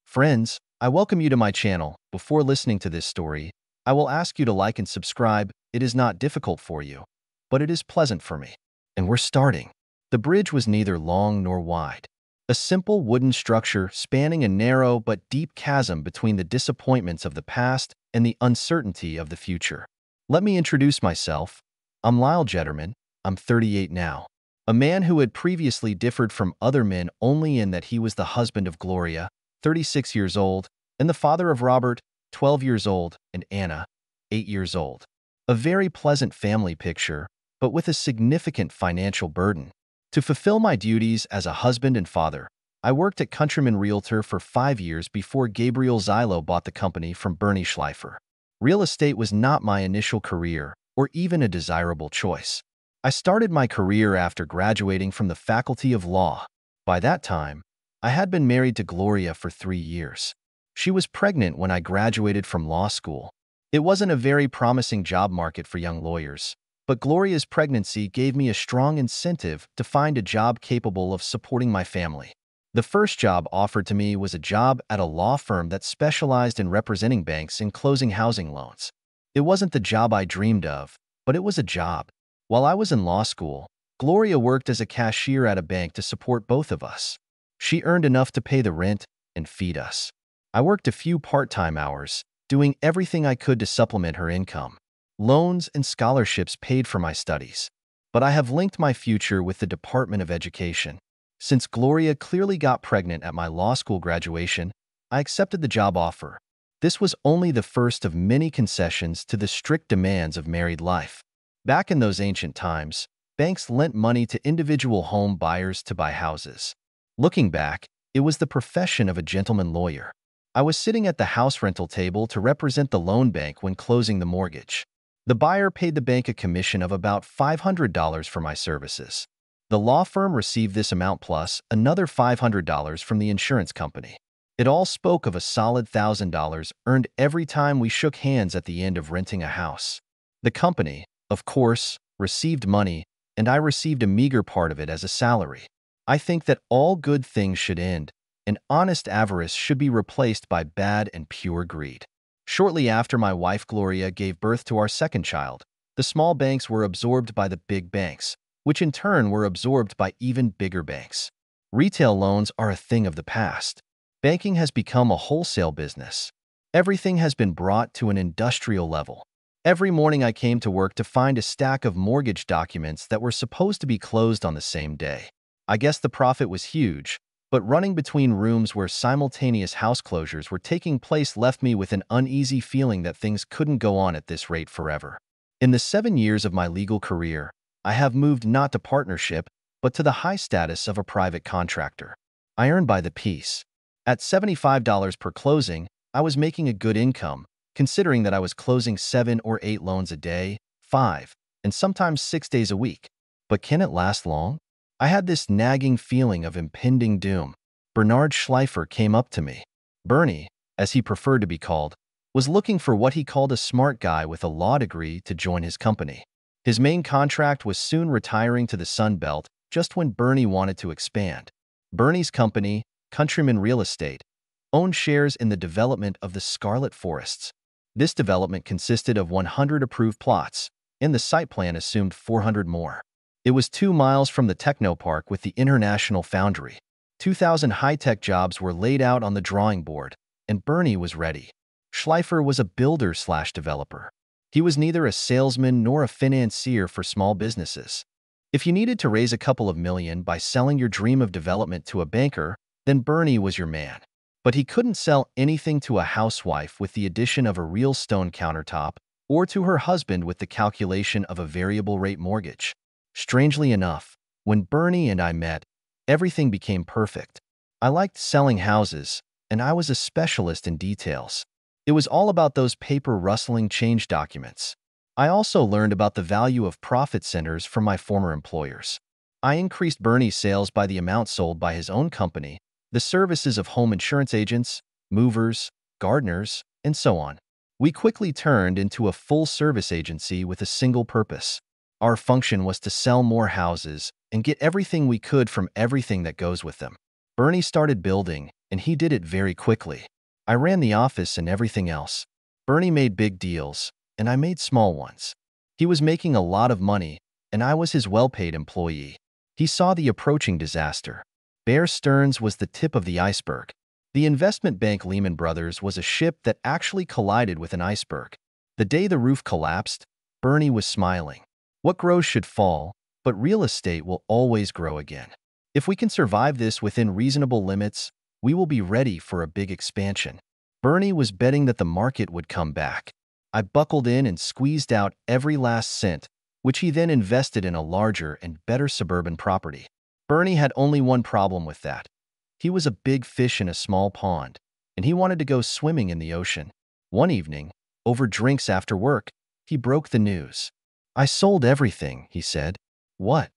Friends, I welcome you to my channel. Before listening to this story, I will ask you to like and subscribe. It is not difficult for you, but it is pleasant for me. And we're starting. The bridge was neither long nor wide. A simple wooden structure spanning a narrow but deep chasm between the disappointments of the past and the uncertainty of the future. Let me introduce myself. I'm Lyle Jetterman. I'm 38 now. A man who had previously differed from other men only in that he was the husband of Gloria, 36 years old, and the father of Robert, 12 years old, and Anna, 8 years old. A very pleasant family picture, but with a significant financial burden. To fulfill my duties as a husband and father, I worked at Countryman Realtor for 5 years before Gabriel Zilo bought the company from Bernie Schleifer. Real estate was not my initial career or even a desirable choice. I started my career after graduating from the Faculty of Law. By that time, I had been married to Gloria for 3 years. She was pregnant when I graduated from law school. It wasn't a very promising job market for young lawyers, but Gloria's pregnancy gave me a strong incentive to find a job capable of supporting my family. The first job offered to me was a job at a law firm that specialized in representing banks in closing housing loans. It wasn't the job I dreamed of, but it was a job. While I was in law school, Gloria worked as a cashier at a bank to support both of us. She earned enough to pay the rent and feed us. I worked a few part-time hours, doing everything I could to supplement her income. Loans and scholarships paid for my studies. But I have linked my future with the Department of Education. Since Gloria clearly got pregnant at my law school graduation, I accepted the job offer. This was only the first of many concessions to the strict demands of married life. Back in those ancient times, banks lent money to individual home buyers to buy houses. Looking back, it was the profession of a gentleman lawyer. I was sitting at the house rental table to represent the loan bank when closing the mortgage. The buyer paid the bank a commission of about $500 for my services. The law firm received this amount plus another $500 from the insurance company. It all spoke of a solid $1,000 earned every time we shook hands at the end of renting a house. The company, of course, received money, and I received a meager part of it as a salary. I think that all good things should end, and honest avarice should be replaced by bad and pure greed. Shortly after my wife Gloria gave birth to our second child, the small banks were absorbed by the big banks, which in turn were absorbed by even bigger banks. Retail loans are a thing of the past. Banking has become a wholesale business. Everything has been brought to an industrial level. Every morning I came to work to find a stack of mortgage documents that were supposed to be closed on the same day. I guess the profit was huge, but running between rooms where simultaneous house closures were taking place left me with an uneasy feeling that things couldn't go on at this rate forever. In the 7 years of my legal career, I have moved not to partnership, but to the high status of a private contractor. I earn by the piece. At $75 per closing, I was making a good income, considering that I was closing 7 or 8 loans a day, 5, and sometimes 6 days a week. But can it last long? I had this nagging feeling of impending doom. Bernard Schleifer came up to me. Bernie, as he preferred to be called, was looking for what he called a smart guy with a law degree to join his company. His main contract was soon retiring to the Sun Belt just when Bernie wanted to expand. Bernie's company, Countryman Real Estate, owned shares in the development of the Scarlet Forests. This development consisted of 100 approved plots, and the site plan assumed 400 more. It was 2 miles from the Technopark with the International Foundry. 2,000 high-tech jobs were laid out on the drawing board, and Bernie was ready. Schleifer was a builder/developer. He was neither a salesman nor a financier for small businesses. If you needed to raise a couple of million by selling your dream of development to a banker, then Bernie was your man. But he couldn't sell anything to a housewife with the addition of a real stone countertop or to her husband with the calculation of a variable rate mortgage. Strangely enough, when Bernie and I met, everything became perfect. I liked selling houses, and I was a specialist in details. It was all about those paper-rustling change documents. I also learned about the value of profit centers from my former employers. I increased Bernie's sales by the amount sold by his own company, the services of home insurance agents, movers, gardeners, and so on. We quickly turned into a full-service agency with a single purpose. Our function was to sell more houses and get everything we could from everything that goes with them. Bernie started building, and he did it very quickly. I ran the office and everything else. Bernie made big deals, and I made small ones. He was making a lot of money, and I was his well-paid employee. He saw the approaching disaster. Bear Stearns was the tip of the iceberg. The investment bank Lehman Brothers was a ship that actually collided with an iceberg. The day the roof collapsed, Bernie was smiling. What grows should fall, but real estate will always grow again. If we can survive this within reasonable limits, we will be ready for a big expansion. Bernie was betting that the market would come back. I buckled in and squeezed out every last cent, which he then invested in a larger and better suburban property. Bernie had only one problem with that. He was a big fish in a small pond, and he wanted to go swimming in the ocean. One evening, over drinks after work, he broke the news. "I sold everything," he said. "What?"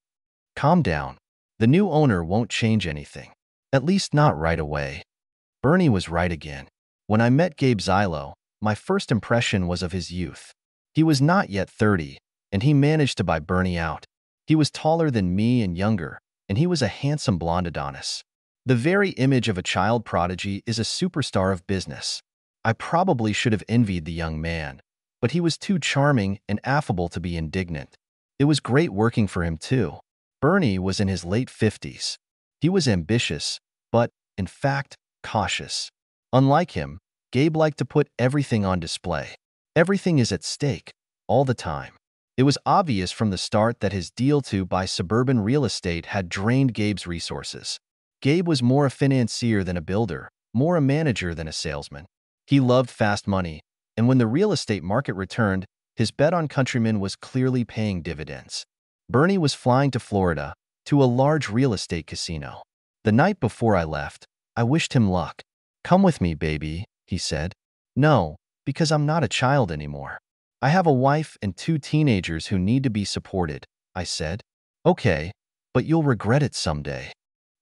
"Calm down. The new owner won't change anything. At least not right away." Bernie was right again. When I met Gabe Zylo, my first impression was of his youth. He was not yet 30, and he managed to buy Bernie out. He was taller than me and younger, and he was a handsome blonde Adonis. The very image of a child prodigy is a superstar of business. I probably should have envied the young man, but he was too charming and affable to be indignant. It was great working for him, too. Bernie was in his late 50s. He was ambitious, but, in fact, cautious. Unlike him, Gabe liked to put everything on display. Everything is at stake, all the time. It was obvious from the start that his deal to buy suburban real estate had drained Gabe's resources. Gabe was more a financier than a builder, more a manager than a salesman. He loved fast money, and when the real estate market returned, his bet on Countryman was clearly paying dividends. Bernie was flying to Florida, to a large real estate casino. The night before I left, I wished him luck. "Come with me, baby," he said. "No, because I'm not a child anymore. I have a wife and 2 teenagers who need to be supported," I said. "Okay, but you'll regret it someday."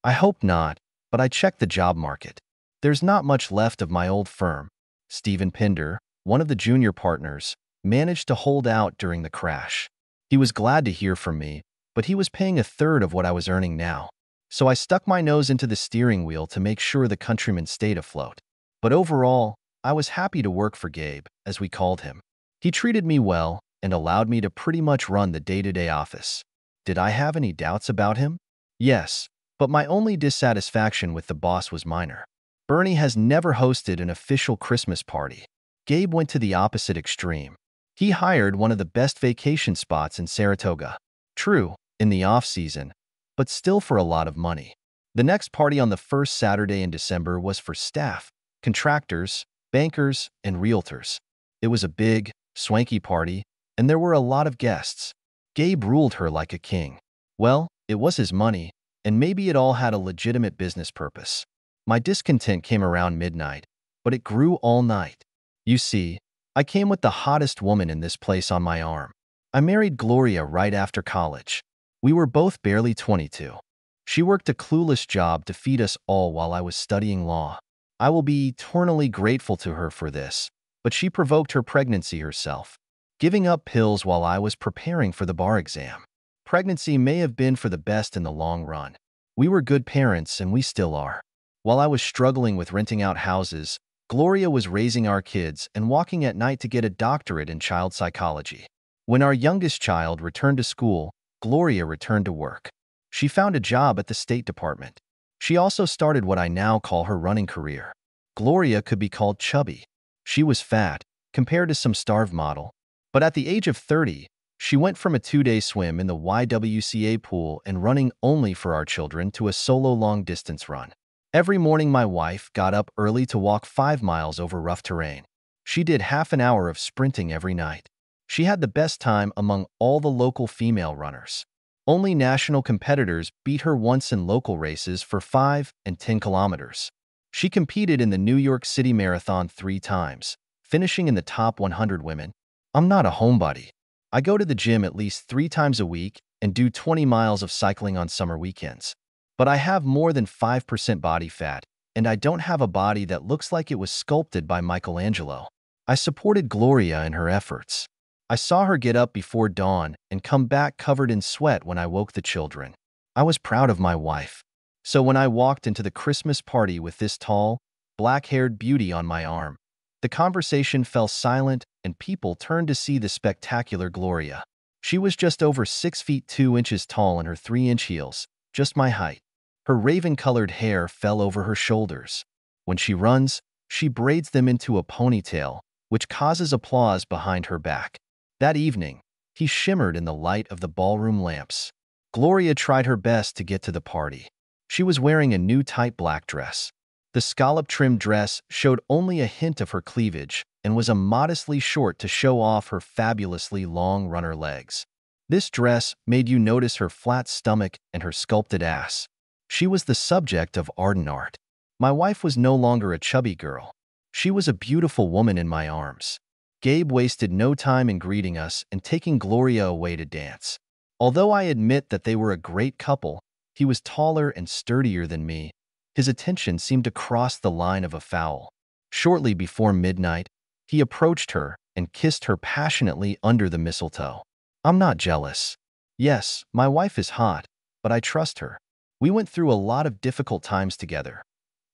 "I hope not, but I checked the job market. There's not much left of my old firm." Stephen Pinder, one of the junior partners, managed to hold out during the crash. He was glad to hear from me, but he was paying a third of what I was earning now. So I stuck my nose into the steering wheel to make sure the Countryman stayed afloat. But overall, I was happy to work for Gabe, as we called him. He treated me well and allowed me to pretty much run the day-to-day office. Did I have any doubts about him? Yes, but my only dissatisfaction with the boss was minor. Bernie has never hosted an official Christmas party. Gabe went to the opposite extreme. He hired one of the best vacation spots in Saratoga. True, in the off-season, but still for a lot of money. The next party on the first Saturday in December was for staff, contractors, bankers, and realtors. It was a big, swanky party, and there were a lot of guests. Gabe ruled her like a king. Well, it was his money, and maybe it all had a legitimate business purpose. My discontent came around midnight, but it grew all night. You see, I came with the hottest woman in this place on my arm. I married Gloria right after college. We were both barely 22. She worked a clueless job to feed us all while I was studying law. I will be eternally grateful to her for this, but she provoked her pregnancy herself, giving up pills while I was preparing for the bar exam. Pregnancy may have been for the best in the long run. We were good parents, and we still are. While I was struggling with renting out houses, Gloria was raising our kids and walking at night to get a doctorate in child psychology. When our youngest child returned to school, Gloria returned to work. She found a job at the State Department. She also started what I now call her running career. Gloria could be called chubby. She was fat, compared to some starved model. But at the age of 30, she went from a 2-day swim in the YWCA pool and running only for our children to a solo long-distance run. Every morning my wife got up early to walk 5 miles over rough terrain. She did half an hour of sprinting every night. She had the best time among all the local female runners. Only national competitors beat her once in local races for 5 and 10 kilometers. She competed in the New York City Marathon 3 times, finishing in the top 100 women. I'm not a homebody. I go to the gym at least 3 times a week and do 20 miles of cycling on summer weekends. But I have more than 5% body fat, and I don't have a body that looks like it was sculpted by Michelangelo. I supported Gloria in her efforts. I saw her get up before dawn and come back covered in sweat when I woke the children. I was proud of my wife. So when I walked into the Christmas party with this tall, black-haired beauty on my arm, the conversation fell silent and people turned to see the spectacular Gloria. She was just over 6 feet 2 inches tall in her 3-inch heels, just my height. Her raven-colored hair fell over her shoulders. When she runs, she braids them into a ponytail, which causes applause behind her back. That evening, he shimmered in the light of the ballroom lamps. Gloria tried her best to get to the party. She was wearing a new tight black dress. The scallop-trimmed dress showed only a hint of her cleavage and was modestly short to show off her fabulously long runner legs. This dress made you notice her flat stomach and her sculpted ass. She was the subject of ardent art. My wife was no longer a chubby girl. She was a beautiful woman in my arms. Gabe wasted no time in greeting us and taking Gloria away to dance. Although I admit that they were a great couple, he was taller and sturdier than me. His attention seemed to cross the line of a foul. Shortly before midnight, he approached her and kissed her passionately under the mistletoe. I'm not jealous. Yes, my wife is hot, but I trust her. We went through a lot of difficult times together.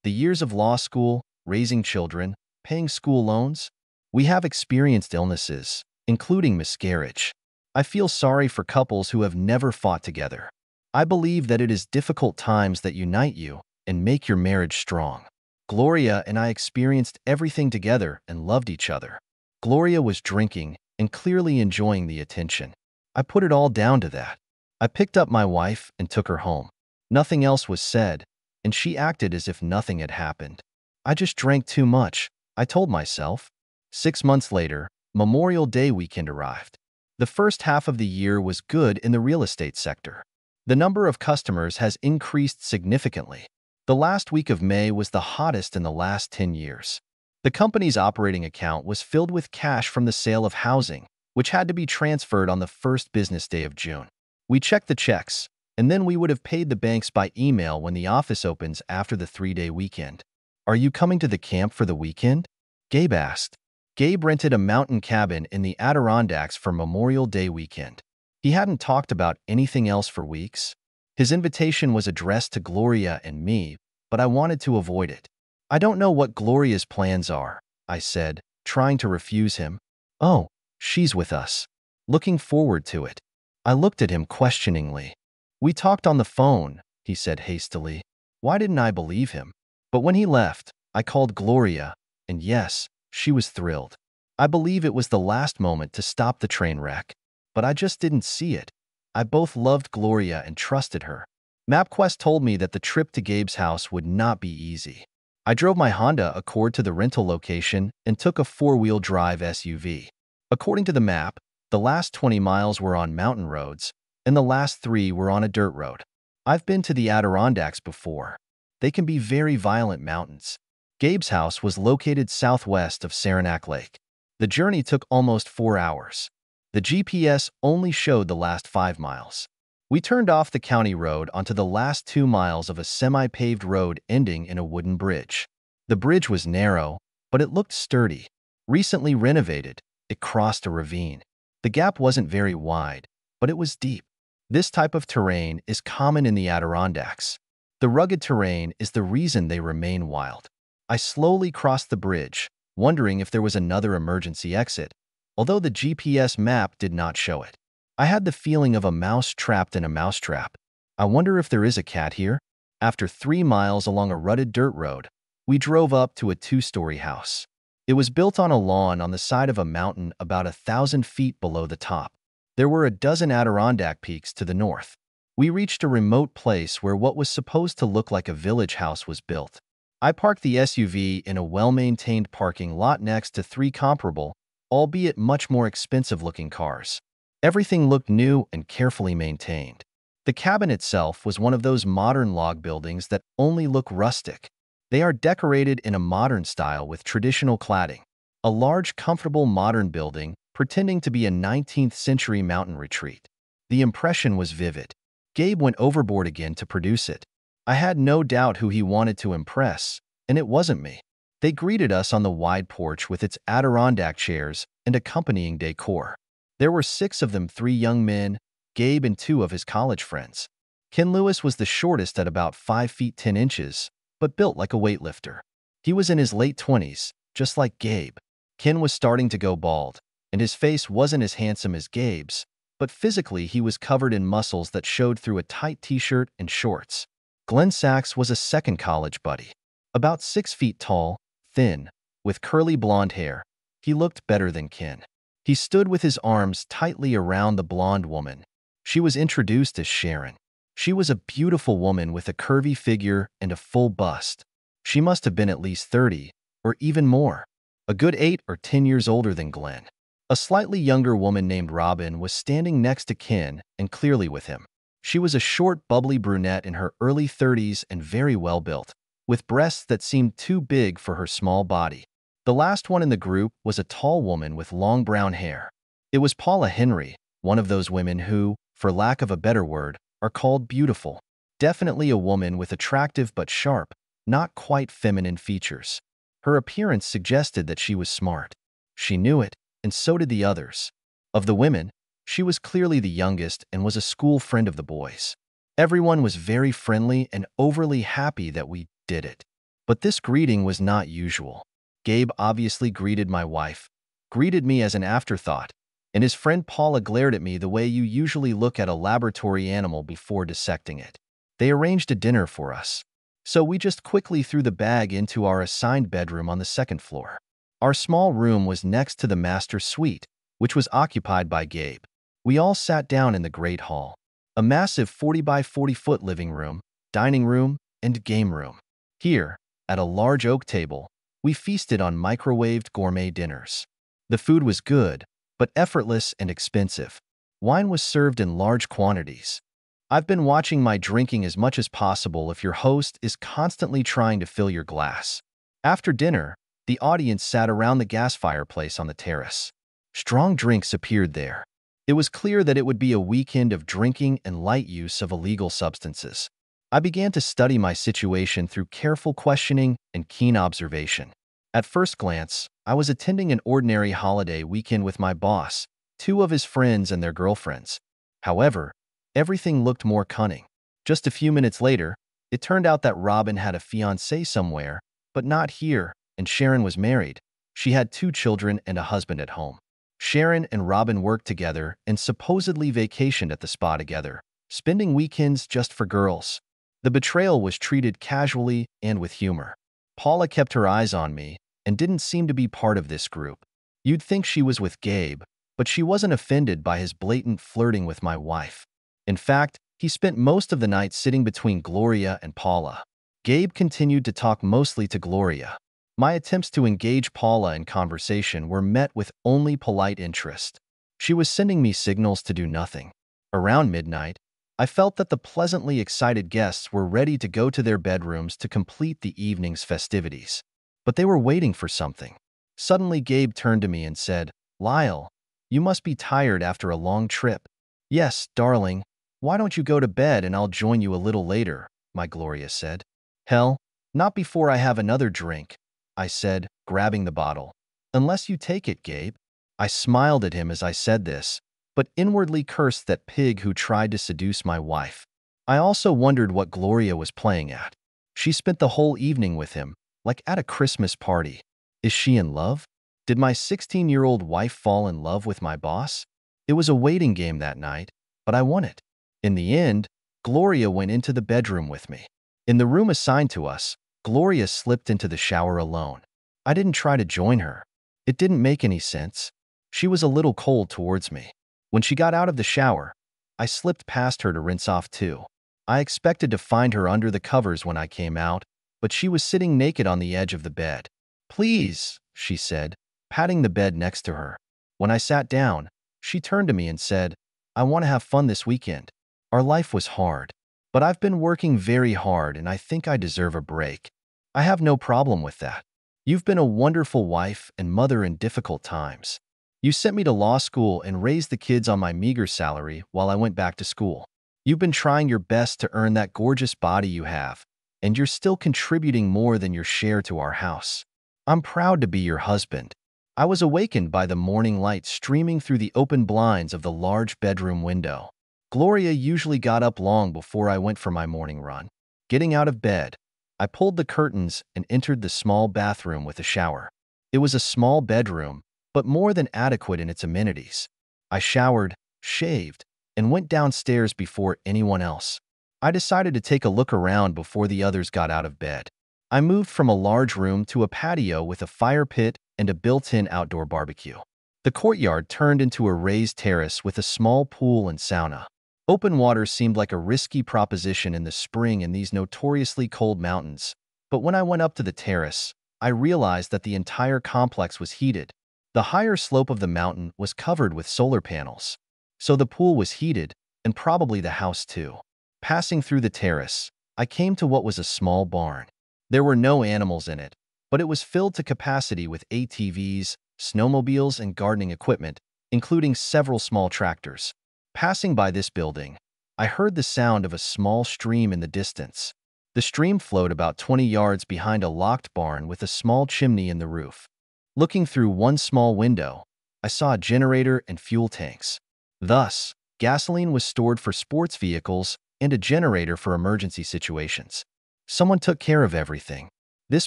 The years of law school, raising children, paying school loans. We have experienced illnesses, including miscarriage. I feel sorry for couples who have never fought together. I believe that it is difficult times that unite you and make your marriage strong. Gloria and I experienced everything together and loved each other. Gloria was drinking and clearly enjoying the attention. I put it all down to that. I picked up my wife and took her home. Nothing else was said, and she acted as if nothing had happened. I just drank too much, I told myself. 6 months later, Memorial Day weekend arrived. The first half of the year was good in the real estate sector. The number of customers has increased significantly. The last week of May was the hottest in the last 10 years. The company's operating account was filled with cash from the sale of housing, which had to be transferred on the first business day of June. We checked the checks, and then we would have paid the banks by email when the office opens after the 3-day weekend. Are you coming to the camp for the weekend? Gabe asked. Gabe rented a mountain cabin in the Adirondacks for Memorial Day weekend. He hadn't talked about anything else for weeks. His invitation was addressed to Gloria and me, but I wanted to avoid it. I don't know what Gloria's plans are, I said, trying to refuse him. Oh, she's with us. Looking forward to it. I looked at him questioningly. We talked on the phone, he said hastily. Why didn't I believe him? But when he left, I called Gloria, and yes, she was thrilled. I believe it was the last moment to stop the train wreck, but I just didn't see it. I both loved Gloria and trusted her. MapQuest told me that the trip to Gabe's house would not be easy. I drove my Honda Accord to the rental location and took a 4-wheel drive SUV. According to the map, the last 20 miles were on mountain roads, and the last 3 were on a dirt road. I've been to the Adirondacks before. They can be very violent mountains. Gabe's house was located southwest of Saranac Lake. The journey took almost 4 hours. The GPS only showed the last 5 miles. We turned off the county road onto the last 2 miles of a semi-paved road ending in a wooden bridge. The bridge was narrow, but it looked sturdy. Recently renovated, it crossed a ravine. The gap wasn't very wide, but it was deep. This type of terrain is common in the Adirondacks. The rugged terrain is the reason they remain wild. I slowly crossed the bridge, wondering if there was another emergency exit, although the GPS map did not show it. I had the feeling of a mouse trapped in a mousetrap. I wonder if there is a cat here? After 3 miles along a rutted dirt road, we drove up to a 2-story house. It was built on a lawn on the side of a mountain about 1,000 feet below the top. There were a dozen Adirondack peaks to the north. We reached a remote place where what was supposed to look like a village house was built. I parked the SUV in a well-maintained parking lot next to 3 comparable, albeit much more expensive-looking cars. Everything looked new and carefully maintained. The cabin itself was one of those modern log buildings that only look rustic. They are decorated in a modern style with traditional cladding. A large, comfortable modern building pretending to be a 19th-century mountain retreat. The impression was vivid. Gabe went overboard again to produce it. I had no doubt who he wanted to impress, and it wasn't me. They greeted us on the wide porch with its Adirondack chairs and accompanying decor. There were 6 of them, 3 young men, Gabe and 2 of his college friends. Ken Lewis was the shortest at about 5 feet 10 inches, but built like a weightlifter. He was in his late 20s, just like Gabe. Ken was starting to go bald, and his face wasn't as handsome as Gabe's, but physically he was covered in muscles that showed through a tight t-shirt and shorts. Glenn Sachs was a second college buddy. About 6 feet tall, thin, with curly blonde hair, he looked better than Ken. He stood with his arms tightly around the blonde woman. She was introduced as Sharon. She was a beautiful woman with a curvy figure and a full bust. She must have been at least 30, or even more. A good 8 or 10 years older than Glenn. A slightly younger woman named Robin was standing next to Ken and clearly with him. She was a short, bubbly brunette in her early 30s and very well built, with breasts that seemed too big for her small body. The last one in the group was a tall woman with long brown hair. It was Paula Henry, one of those women who, for lack of a better word, are called beautiful. Definitely a woman with attractive but sharp, not quite feminine features. Her appearance suggested that she was smart. She knew it, and so did the others. Of the women, she was clearly the youngest and was a school friend of the boys. Everyone was very friendly and overly happy that we did it. But this greeting was not usual. Gabe obviously greeted my wife, greeted me as an afterthought, and his friend Paula glared at me the way you usually look at a laboratory animal before dissecting it. They arranged a dinner for us, so we just quickly threw the bag into our assigned bedroom on the second floor. Our small room was next to the master suite, which was occupied by Gabe. We all sat down in the great hall, a massive 40 by 40-foot living room, dining room, and game room. Here, at a large oak table, we feasted on microwaved gourmet dinners. The food was good, but effortless and expensive. Wine was served in large quantities. I've been watching my drinking as much as possible if your host is constantly trying to fill your glass. After dinner, the audience sat around the gas fireplace on the terrace. Strong drinks appeared there. It was clear that it would be a weekend of drinking and light use of illegal substances. I began to study my situation through careful questioning and keen observation. At first glance, I was attending an ordinary holiday weekend with my boss, 2 of his friends and their girlfriends. However, everything looked more cunning. Just a few minutes later, it turned out that Robin had a fiancé somewhere, but not here, and Sharon was married. She had 2 children and a husband at home. Sharon and Robin worked together and supposedly vacationed at the spa together, spending weekends just for girls. The betrayal was treated casually and with humor. Paula kept her eyes on me and didn't seem to be part of this group. You'd think she was with Gabe, but she wasn't offended by his blatant flirting with my wife. In fact, he spent most of the night sitting between Gloria and Paula. Gabe continued to talk mostly to Gloria. My attempts to engage Paula in conversation were met with only polite interest. She was sending me signals to do nothing. Around midnight, I felt that the pleasantly excited guests were ready to go to their bedrooms to complete the evening's festivities. But they were waiting for something. Suddenly, Gabe turned to me and said, "Lyle, you must be tired after a long trip." "Yes, darling. Why don't you go to bed and I'll join you a little later," my Gloria said. "Hell, not before I have another drink," I said, grabbing the bottle. "Unless you take it, Gabe." I smiled at him as I said this, but inwardly cursed that pig who tried to seduce my wife. I also wondered what Gloria was playing at. She spent the whole evening with him, like at a Christmas party. Is she in love? Did my 16-year-old wife fall in love with my boss? It was a waiting game that night, but I won it. In the end, Gloria went into the bedroom with me. In the room assigned to us, Gloria slipped into the shower alone. I didn't try to join her. It didn't make any sense. She was a little cold towards me. When she got out of the shower, I slipped past her to rinse off too. I expected to find her under the covers when I came out, but she was sitting naked on the edge of the bed. "Please," she said, patting the bed next to her. When I sat down, she turned to me and said, "I want to have fun this weekend. Our life was hard, but I've been working very hard and I think I deserve a break. I have no problem with that. You've been a wonderful wife and mother in difficult times. You sent me to law school and raised the kids on my meager salary while I went back to school. You've been trying your best to earn that gorgeous body you have, and you're still contributing more than your share to our house. I'm proud to be your husband." I was awakened by the morning light streaming through the open blinds of the large bedroom window. Gloria usually got up long before I went for my morning run. Getting out of bed, I pulled the curtains and entered the small bathroom with a shower. It was a small bedroom, but more than adequate in its amenities. I showered, shaved, and went downstairs before anyone else. I decided to take a look around before the others got out of bed. I moved from a large room to a patio with a fire pit and a built-in outdoor barbecue. The courtyard turned into a raised terrace with a small pool and sauna. Open water seemed like a risky proposition in the spring in these notoriously cold mountains, but when I went up to the terrace, I realized that the entire complex was heated. The higher slope of the mountain was covered with solar panels, so the pool was heated, and probably the house too. Passing through the terrace, I came to what was a small barn. There were no animals in it, but it was filled to capacity with ATVs, snowmobiles, and gardening equipment, including several small tractors. Passing by this building, I heard the sound of a small stream in the distance. The stream flowed about 20 yards behind a locked barn with a small chimney in the roof. Looking through one small window, I saw a generator and fuel tanks. Thus, gasoline was stored for sports vehicles and a generator for emergency situations. Someone took care of everything. This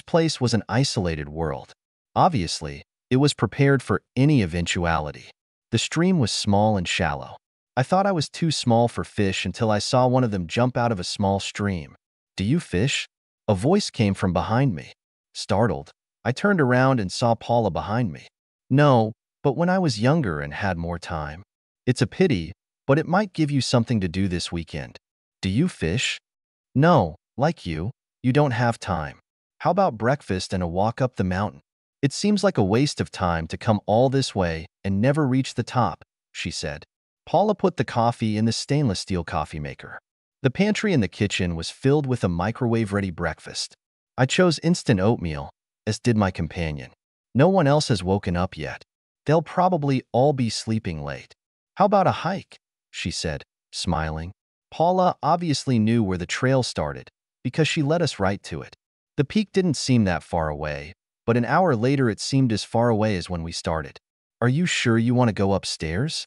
place was an isolated world. Obviously, it was prepared for any eventuality. The stream was small and shallow. I thought I was too small for fish until I saw one of them jump out of a small stream. "Do you fish?" A voice came from behind me. Startled, I turned around and saw Paula behind me. "No, but when I was younger and had more time." "It's a pity, but it might give you something to do this weekend." "Do you fish?" "No, like you don't have time." "How about breakfast and a walk up the mountain?" "It seems like a waste of time to come all this way and never reach the top," she said. Paula put the coffee in the stainless steel coffee maker. The pantry in the kitchen was filled with a microwave-ready breakfast. I chose instant oatmeal, as did my companion. "No one else has woken up yet. They'll probably all be sleeping late." "How about a hike?" she said, smiling. Paula obviously knew where the trail started, because she led us right to it. The peak didn't seem that far away, but an hour later it seemed as far away as when we started. "Are you sure you want to go upstairs?"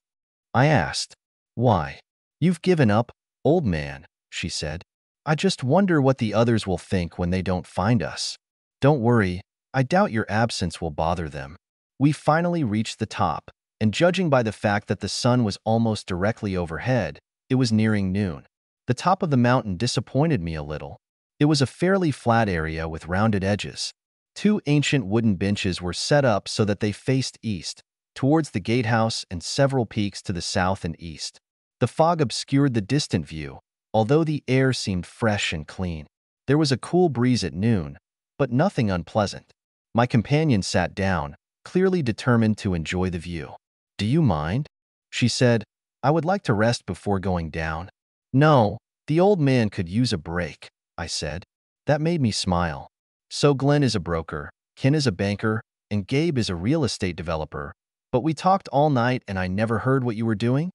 I asked. "Why?" "You've given up, old man," she said. "I just wonder what the others will think when they don't find us." "Don't worry, I doubt your absence will bother them." We finally reached the top, and judging by the fact that the sun was almost directly overhead, it was nearing noon. The top of the mountain disappointed me a little. It was a fairly flat area with rounded edges. Two ancient wooden benches were set up so that they faced east, towards the gatehouse and several peaks to the south and east. The fog obscured the distant view, although the air seemed fresh and clean. There was a cool breeze at noon, but nothing unpleasant. My companion sat down, clearly determined to enjoy the view. "Do you mind?" she said. "I would like to rest before going down." "No, the old man could use a break," I said. That made me smile. "So Glenn is a broker, Ken is a banker, and Gabe is a real estate developer, but we talked all night and I never heard what you were doing?"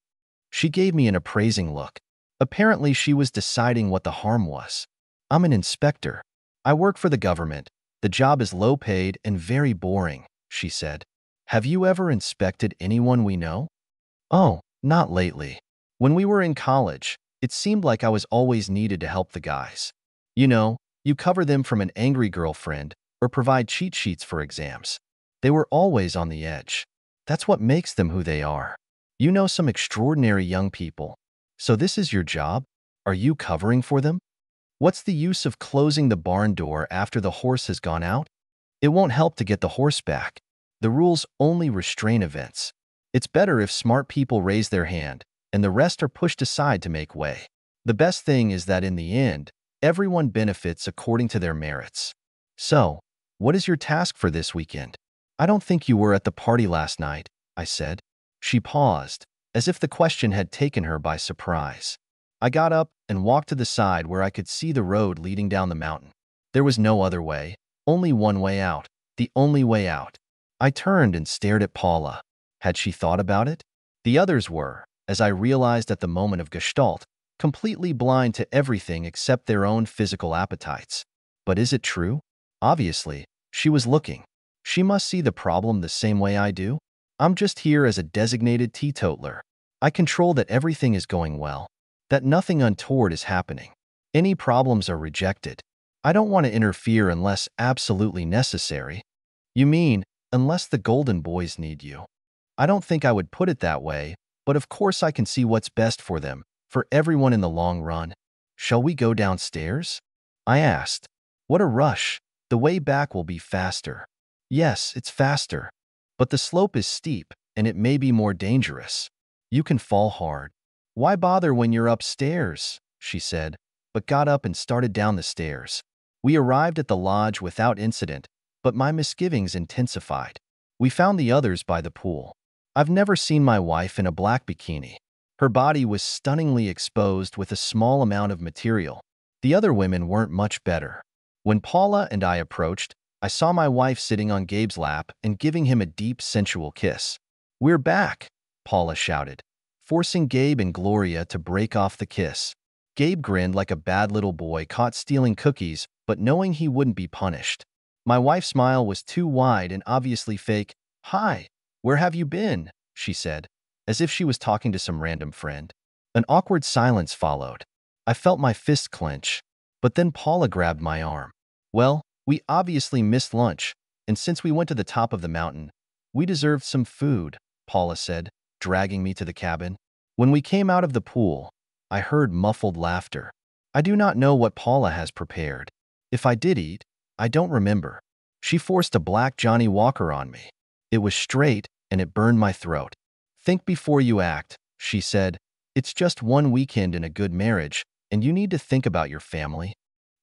She gave me an appraising look. Apparently she was deciding what the harm was. "I'm an inspector. I work for the government. The job is low paid and very boring," she said. "Have you ever inspected anyone we know?" "Oh, not lately. When we were in college, it seemed like I was always needed to help the guys. You cover them from an angry girlfriend or provide cheat sheets for exams. They were always on the edge. That's what makes them who they are. You know some extraordinary young people. So this is your job? Are you covering for them? What's the use of closing the barn door after the horse has gone out? It won't help to get the horse back. The rules only restrain events. It's better if smart people raise their hand and the rest are pushed aside to make way. The best thing is that in the end, everyone benefits according to their merits. So, what is your task for this weekend?" "I don't think you were at the party last night," I said. She paused, as if the question had taken her by surprise. I got up and walked to the side where I could see the road leading down the mountain. There was no other way, only one way out, the only way out. I turned and stared at Paula. Had she thought about it? The others were, as I realized at the moment of Gestalt, completely blind to everything except their own physical appetites. But is it true? Obviously, she was looking. She must see the problem the same way I do. I'm just here as a designated teetotaler. I control that everything is going well, that nothing untoward is happening. Any problems are rejected. I don't want to interfere unless absolutely necessary. You mean, unless the golden boys need you? I don't think I would put it that way, but of course I can see what's best for them, for everyone in the long run. Shall we go downstairs? I asked. What a rush. The way back will be faster. Yes, it's faster. But the slope is steep, and it may be more dangerous. You can fall hard. Why bother when you're upstairs? She said, but got up and started down the stairs. We arrived at the lodge without incident, but my misgivings intensified. We found the others by the pool. I've never seen my wife in a black bikini. Her body was stunningly exposed with a small amount of material. The other women weren't much better. When Paula and I approached, I saw my wife sitting on Gabe's lap and giving him a deep, sensual kiss. "We're back," Paula shouted, forcing Gabe and Gloria to break off the kiss. Gabe grinned like a bad little boy caught stealing cookies, but knowing he wouldn't be punished. My wife's smile was too wide and obviously fake. "Hi, where have you been?" she said, as if she was talking to some random friend. An awkward silence followed. I felt my fist clench, but then Paula grabbed my arm. "Well, we obviously missed lunch, and since we went to the top of the mountain, we deserved some food," Paula said, dragging me to the cabin. When we came out of the pool, I heard muffled laughter. I do not know what Paula has prepared. If I did eat, I don't remember. She forced a black Johnny Walker on me. It was straight, and it burned my throat. "Think before you act," she said. "It's just one weekend in a good marriage, and you need to think about your family."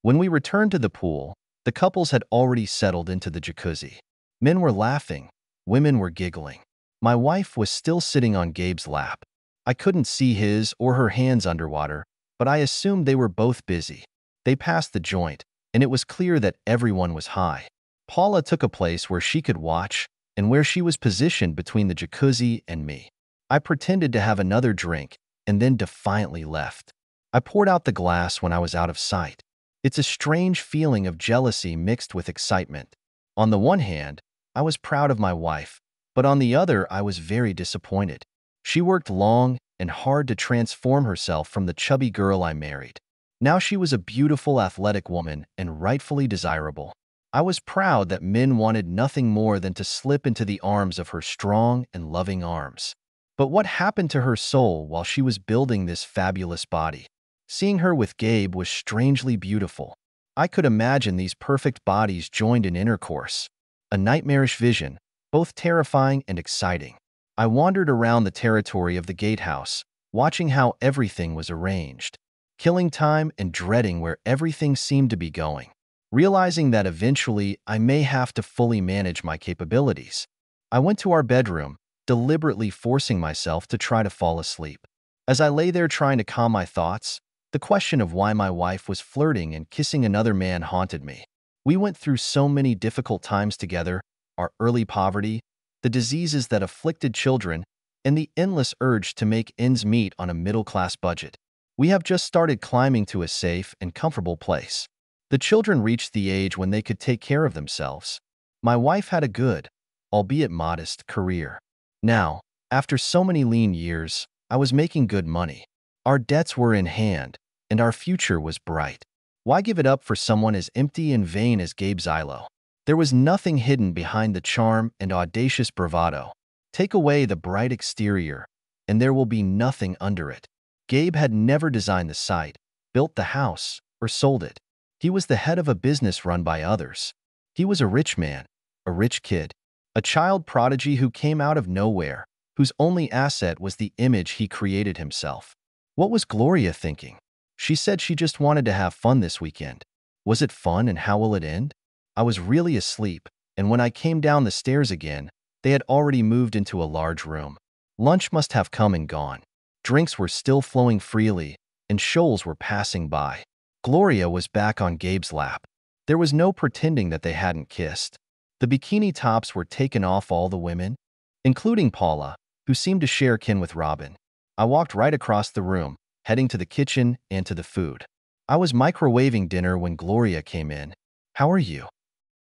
When we returned to the pool, the couples had already settled into the jacuzzi. Men were laughing. Women were giggling. My wife was still sitting on Gabe's lap. I couldn't see his or her hands underwater, but I assumed they were both busy. They passed the joint, and it was clear that everyone was high. Paula took a place where she could watch and where she was positioned between the jacuzzi and me. I pretended to have another drink and then defiantly left. I poured out the glass when I was out of sight. It's a strange feeling of jealousy mixed with excitement. On the one hand, I was proud of my wife, but on the other, I was very disappointed. She worked long and hard to transform herself from the chubby girl I married. Now she was a beautiful, athletic woman and rightfully desirable. I was proud that men wanted nothing more than to slip into the arms of her strong and loving arms. But what happened to her soul while she was building this fabulous body? Seeing her with Gabe was strangely beautiful. I could imagine these perfect bodies joined in intercourse. A nightmarish vision, both terrifying and exciting. I wandered around the territory of the gatehouse, watching how everything was arranged, killing time and dreading where everything seemed to be going, realizing that eventually I may have to fully manage my capabilities. I went to our bedroom, deliberately forcing myself to try to fall asleep. As I lay there trying to calm my thoughts, the question of why my wife was flirting and kissing another man haunted me. We went through so many difficult times together, our early poverty, the diseases that afflicted children, and the endless urge to make ends meet on a middle-class budget. We have just started climbing to a safe and comfortable place. The children reached the age when they could take care of themselves. My wife had a good, albeit modest, career. Now, after so many lean years, I was making good money. Our debts were in hand, and our future was bright. Why give it up for someone as empty and vain as Gabe Zylo? There was nothing hidden behind the charm and audacious bravado. Take away the bright exterior, and there will be nothing under it. Gabe had never designed the site, built the house, or sold it. He was the head of a business run by others. He was a rich man, a rich kid, a child prodigy who came out of nowhere, whose only asset was the image he created himself. What was Gloria thinking? She said she just wanted to have fun this weekend. Was it fun, and how will it end? I was really asleep, and when I came down the stairs again, they had already moved into a large room. Lunch must have come and gone. Drinks were still flowing freely, and shoals were passing by. Gloria was back on Gabe's lap. There was no pretending that they hadn't kissed. The bikini tops were taken off all the women, including Paula, who seemed to share kin with Robin. I walked right across the room, heading to the kitchen and to the food. I was microwaving dinner when Gloria came in. "How are you?"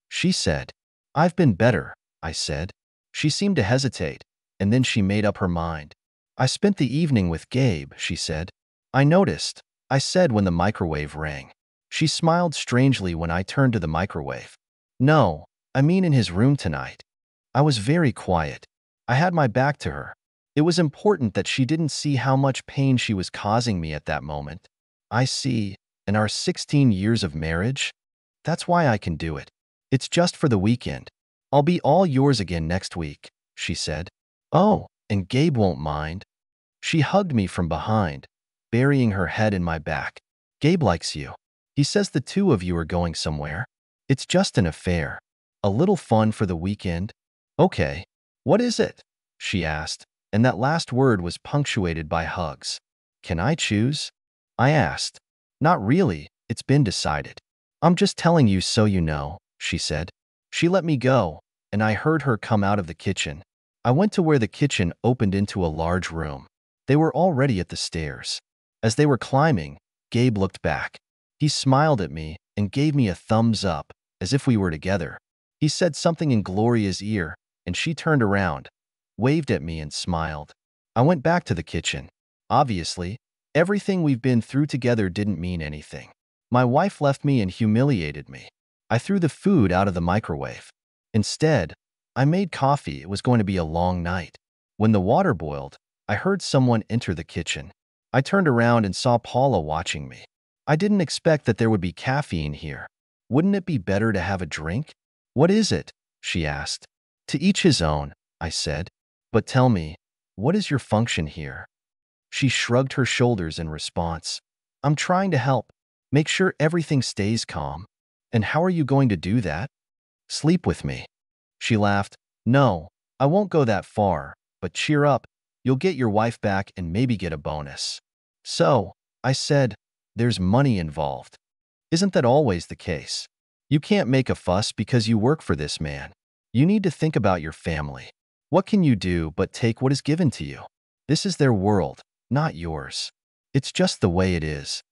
she said. "I've been better," I said. She seemed to hesitate, and then she made up her mind. I spent the evening with Gabe, she said. I noticed, I said when the microwave rang. She smiled strangely when I turned to the microwave. No, I mean in his room tonight. I was very quiet. I had my back to her. It was important that she didn't see how much pain she was causing me at that moment. I see, in our 16 years of marriage, that's why I can do it. It's just for the weekend. I'll be all yours again next week, she said. Oh, and Gabe won't mind. She hugged me from behind, burying her head in my back. Gabe likes you. He says the two of you are going somewhere. It's just an affair. A little fun for the weekend. Okay. What is it? She asked, and that last word was punctuated by hugs. Can I choose? I asked. Not really, it's been decided. I'm just telling you so you know, she said. She let me go, and I heard her come out of the kitchen. I went to where the kitchen opened into a large room. They were already at the stairs. As they were climbing, Gabe looked back. He smiled at me and gave me a thumbs up, as if we were together. He said something in Gloria's ear, and she turned around, waved at me and smiled. I went back to the kitchen. Obviously, everything we've been through together didn't mean anything. My wife left me and humiliated me. I threw the food out of the microwave. Instead, I made coffee. It was going to be a long night. When the water boiled, I heard someone enter the kitchen. I turned around and saw Paula watching me. I didn't expect that there would be caffeine here. Wouldn't it be better to have a drink? What is it? She asked. To each his own, I said. But tell me, what is your function here? She shrugged her shoulders in response. I'm trying to help. Make sure everything stays calm. And how are you going to do that? Sleep with me. She laughed. No, I won't go that far, but cheer up. You'll get your wife back and maybe get a bonus. So, I said, there's money involved. Isn't that always the case? You can't make a fuss because you work for this man. You need to think about your family. What can you do but take what is given to you? This is their world, not yours. It's just the way it is.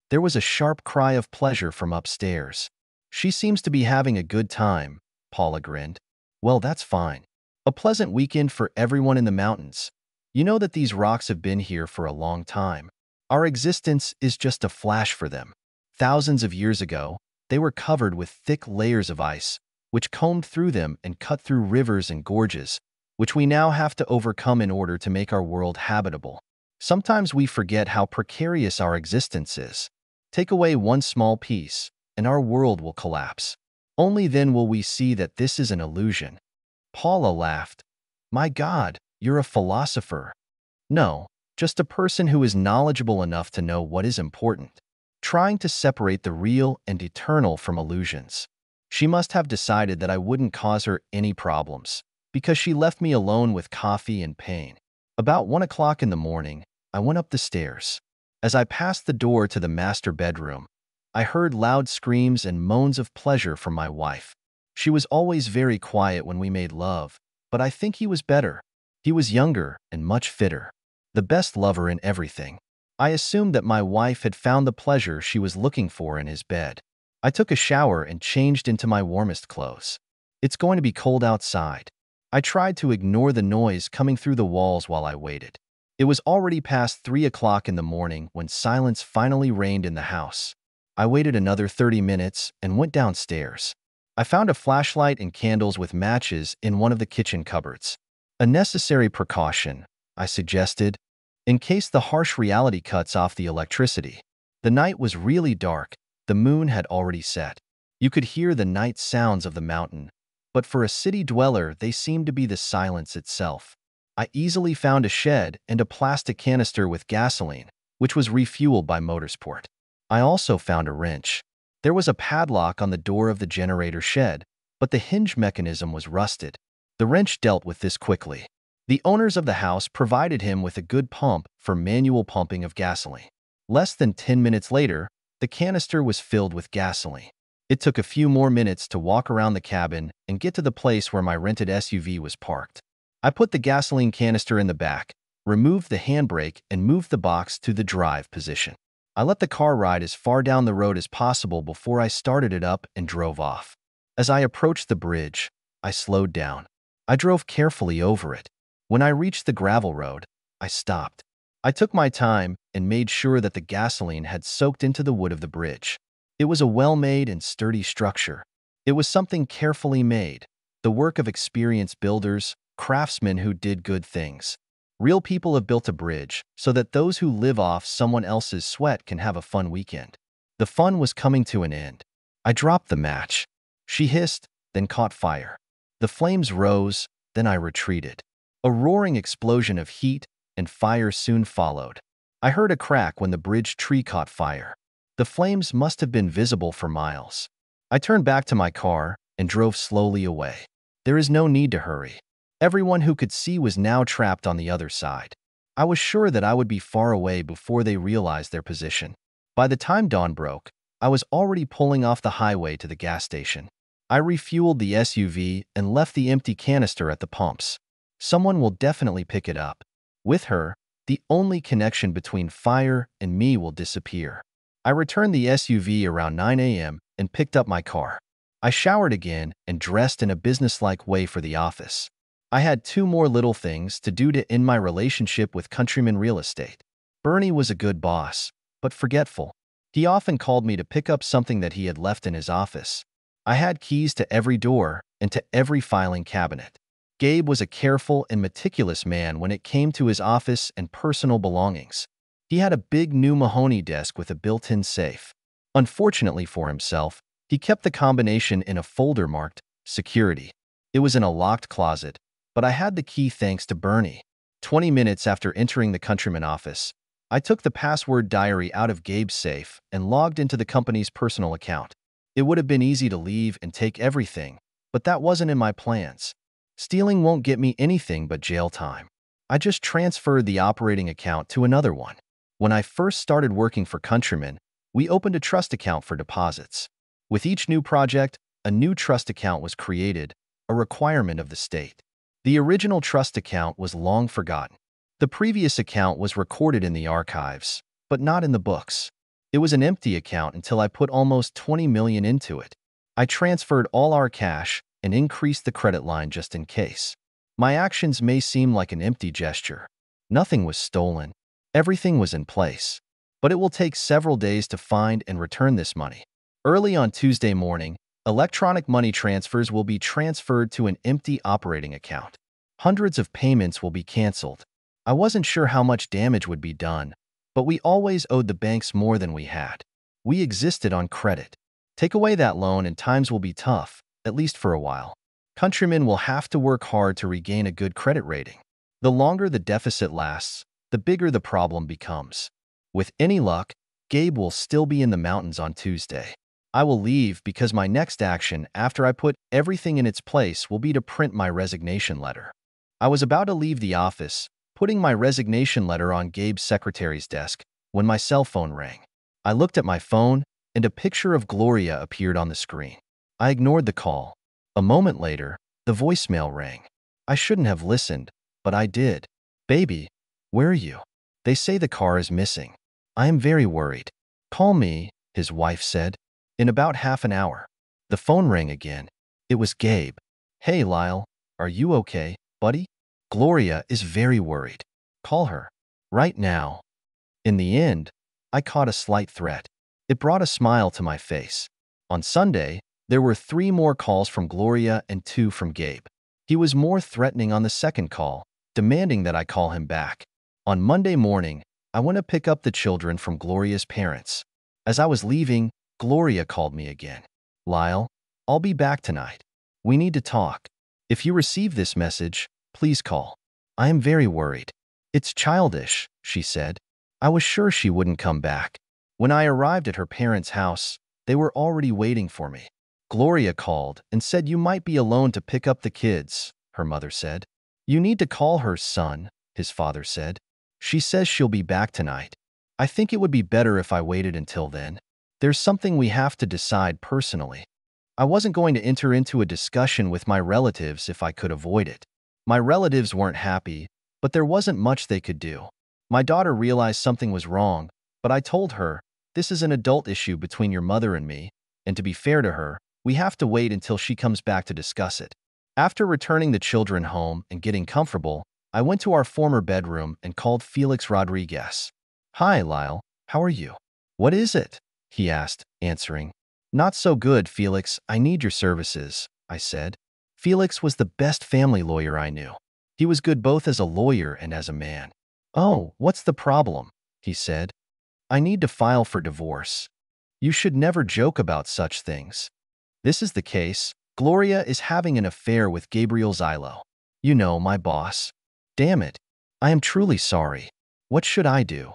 There was a sharp cry of pleasure from upstairs. She seems to be having a good time, Paula grinned. Well, that's fine. A pleasant weekend for everyone in the mountains. You know that these rocks have been here for a long time. Our existence is just a flash for them. Thousands of years ago, they were covered with thick layers of ice, which combed through them and cut through rivers and gorges, which we now have to overcome in order to make our world habitable. Sometimes we forget how precarious our existence is. Take away one small piece, and our world will collapse. Only then will we see that this is an illusion. Paula laughed. My God, you're a philosopher. No, just a person who is knowledgeable enough to know what is important, trying to separate the real and eternal from illusions. She must have decided that I wouldn't cause her any problems, because she left me alone with coffee and pain. About 1 o'clock in the morning, I went up the stairs. As I passed the door to the master bedroom, I heard loud screams and moans of pleasure from my wife. She was always very quiet when we made love, but I think he was better. He was younger and much fitter. The best lover in everything. I assumed that my wife had found the pleasure she was looking for in his bed. I took a shower and changed into my warmest clothes. It's going to be cold outside. I tried to ignore the noise coming through the walls while I waited. It was already past 3 o'clock in the morning when silence finally reigned in the house. I waited another 30 minutes and went downstairs. I found a flashlight and candles with matches in one of the kitchen cupboards. A necessary precaution, I suggested, in case the harsh reality cuts off the electricity. The night was really dark. The moon had already set. You could hear the night sounds of the mountain, but for a city dweller, they seemed to be the silence itself. I easily found a shed and a plastic canister with gasoline, which was refueled by Motorsport. I also found a wrench. There was a padlock on the door of the generator shed, but the hinge mechanism was rusted. The wrench dealt with this quickly. The owners of the house provided him with a good pump for manual pumping of gasoline. Less than 10 minutes later, the canister was filled with gasoline. It took a few more minutes to walk around the cabin and get to the place where my rented SUV was parked. I put the gasoline canister in the back, removed the handbrake, and moved the box to the drive position. I let the car ride as far down the road as possible before I started it up and drove off. As I approached the bridge, I slowed down. I drove carefully over it. When I reached the gravel road, I stopped. I took my time and made sure that the gasoline had soaked into the wood of the bridge. It was a well-made and sturdy structure. It was something carefully made, the work of experienced builders, craftsmen who did good things. Real people have built a bridge so that those who live off someone else's sweat can have a fun weekend. The fun was coming to an end. I dropped the match. She hissed, then caught fire. The flames rose, then I retreated. A roaring explosion of heat and fire soon followed. I heard a crack when the bridge tree caught fire. The flames must have been visible for miles. I turned back to my car and drove slowly away. There is no need to hurry. Everyone who could see was now trapped on the other side. I was sure that I would be far away before they realized their position. By the time dawn broke, I was already pulling off the highway to the gas station. I refueled the SUV and left the empty canister at the pumps. Someone will definitely pick it up. With her, the only connection between fire and me will disappear. I returned the SUV around 9 a.m. and picked up my car. I showered again and dressed in a businesslike way for the office. I had 2 more little things to do to end my relationship with Countryman Real Estate. Bernie was a good boss, but forgetful. He often called me to pick up something that he had left in his office. I had keys to every door and to every filing cabinet. Gabe was a careful and meticulous man when it came to his office and personal belongings. He had a big new mahogany desk with a built-in safe. Unfortunately for himself, he kept the combination in a folder marked security. It was in a locked closet, but I had the key thanks to Bernie. 20 minutes after entering the Countryman office, I took the password diary out of Gabe's safe and logged into the company's personal account. It would have been easy to leave and take everything, but that wasn't in my plans. Stealing won't get me anything but jail time. I just transferred the operating account to another one. When I first started working for Countryman, we opened a trust account for deposits. With each new project, a new trust account was created, a requirement of the state. The original trust account was long forgotten. The previous account was recorded in the archives, but not in the books. It was an empty account until I put almost $20 million into it. I transferred all our cash and increased the credit line just in case. My actions may seem like an empty gesture. Nothing was stolen. Everything was in place. But it will take several days to find and return this money. Early on Tuesday morning, electronic money transfers will be transferred to an empty operating account. Hundreds of payments will be canceled. I wasn't sure how much damage would be done, but we always owed the banks more than we had. We existed on credit. Take away that loan and times will be tough, at least for a while. Countrymen will have to work hard to regain a good credit rating. The longer the deficit lasts, the bigger the problem becomes. With any luck, Gabe will still be in the mountains on Tuesday. I will leave because my next action after I put everything in its place will be to print my resignation letter. I was about to leave the office, putting my resignation letter on Gabe's secretary's desk, when my cell phone rang. I looked at my phone, and a picture of Gloria appeared on the screen. I ignored the call. A moment later, the voicemail rang. I shouldn't have listened, but I did. "Baby, where are you? They say the car is missing. I am very worried." "Call me," his wife said. "In about half an hour." The phone rang again. It was Gabe. "Hey, Lyle, are you okay, buddy? Gloria is very worried. Call her. Right now." In the end, I caught a slight threat. It brought a smile to my face. On Sunday, there were 3 more calls from Gloria and 2 from Gabe. He was more threatening on the second call, demanding that I call him back. On Monday morning, I went to pick up the children from Gloria's parents. As I was leaving, Gloria called me again. "Lyle, I'll be back tonight. We need to talk. If you receive this message, please call. I am very worried." "It's childish," she said. I was sure she wouldn't come back. When I arrived at her parents' house, they were already waiting for me. "Gloria called and said you might be alone to pick up the kids," her mother said. "You need to call her, son," his father said. "She says she'll be back tonight. I think it would be better if I waited until then. There's something we have to decide personally." I wasn't going to enter into a discussion with my relatives if I could avoid it. My relatives weren't happy, but there wasn't much they could do. My daughter realized something was wrong, but I told her, "This is an adult issue between your mother and me, and to be fair to her, we have to wait until she comes back to discuss it." After returning the children home and getting comfortable, I went to our former bedroom and called Felix Rodriguez. "Hi, Lyle. How are you?" "What is it?" he asked, answering. "Not so good, Felix. I need your services," I said. Felix was the best family lawyer I knew. He was good both as a lawyer and as a man. "Oh, what's the problem?" he said. "I need to file for divorce." "You should never joke about such things." "This is the case. Gloria is having an affair with Gabriel Zilo. You know, my boss." "Damn it. I am truly sorry. What should I do?"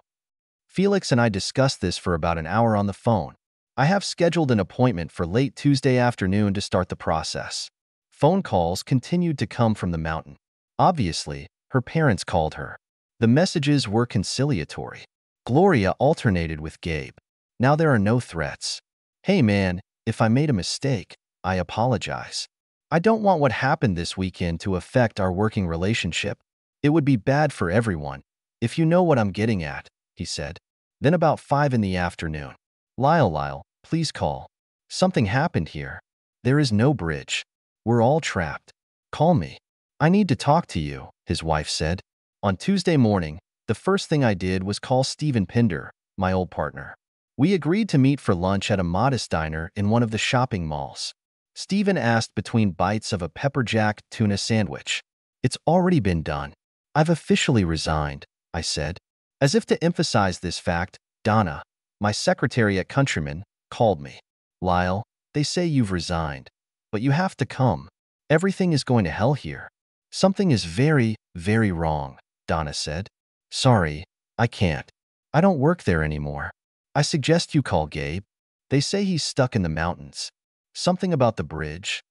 Felix and I discussed this for about an hour on the phone. I have scheduled an appointment for late Tuesday afternoon to start the process. Phone calls continued to come from the mountain. Obviously, her parents called her. The messages were conciliatory. Gloria alternated with Gabe. Now there are no threats. "Hey man, if I made a mistake, I apologize. I don't want what happened this weekend to affect our working relationship. It would be bad for everyone, if you know what I'm getting at," he said. Then about 5 in the afternoon. Lyle, please call. Something happened here. There is no bridge. We're all trapped. Call me. I need to talk to you," his wife said. On Tuesday morning, the first thing I did was call Stephen Pinder, my old partner. We agreed to meet for lunch at a modest diner in one of the shopping malls. Stephen asked between bites of a pepper jack tuna sandwich. "It's already been done. I've officially resigned," I said. As if to emphasize this fact, Donna, my secretary at Countryman, called me. "Lyle, they say you've resigned, but you have to come. Everything is going to hell here." "Something is very, very wrong," Donna said. "Sorry, I can't. I don't work there anymore. I suggest you call Gabe. They say he's stuck in the mountains. Something about the bridge."